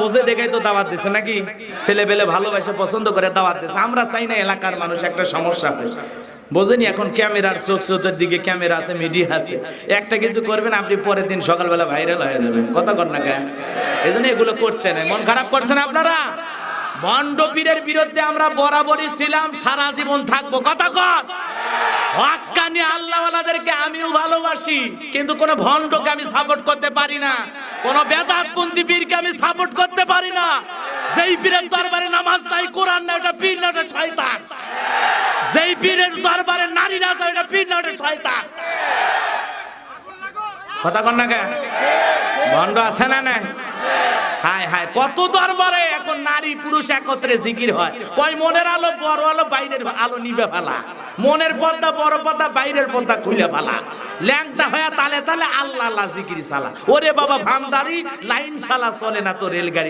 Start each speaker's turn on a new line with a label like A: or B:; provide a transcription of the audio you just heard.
A: বোঝে দেখাই তো দাওয়াত দিচ্ছে নাকি, ছেলে পেলে ভালোবাসে পছন্দ করে দাওয়াত দিচ্ছে। আমরা চাই না এলাকার মানুষ একটা সমস্যা হয়, বোঝেনি? এখন ক্যামেরার চোখ চোখের দিকে ক্যামেরা আছে, মিডিয়া আছে, একটা কিছু করবেন আপনি পরের দিন সকালবেলা ভাইরাল হয়ে যাবেন। কথা কর না কেন? এই জন্য এগুলো করতে নেই। মন খারাপ করছেন আপনারা? ভণ্ড পীরের বিরুদ্ধে আমরা বরাবরই ছিলাম, সারা জীবন থাকবো। কথা কর। হক্কানি আল্লাহওয়ালাদেরকে আমিও ভালোবাসি, কিন্তু কোন ভণ্ডকে আমি সাপোর্ট করতে পারি না, কোন বেদাতপন্থী পীরকে আমি সাপোর্ট করতে পারি না। যেই পীরের দরবারে নামাজ নাই, কোরআন নাই, ওটা পীর না, ওটা শয়তান। যেই পীরের দরবারে নারী না যায়, ওটা পীর না, ওটা শয়তান। কথা কর না কেন? ভণ্ড আছে না নাই? হায় হায়, কত দরবারে এখন নারী পুরুষ একত্রে জিকির হয়। কয় মনের আলো বড় আলো, বাইরের আলো নিভে ফেলা। মনের পর্দা বড় পর্দা, বাইরের পর্দা খুলে ফেলা। ল্যাংটা হয়ে তালে তালে আল্লাহ আল্লাহ জিকির সালা। ওরে বাবা, ভান্ডারি লাইন সালা চলে না তো রেলগাড়ি।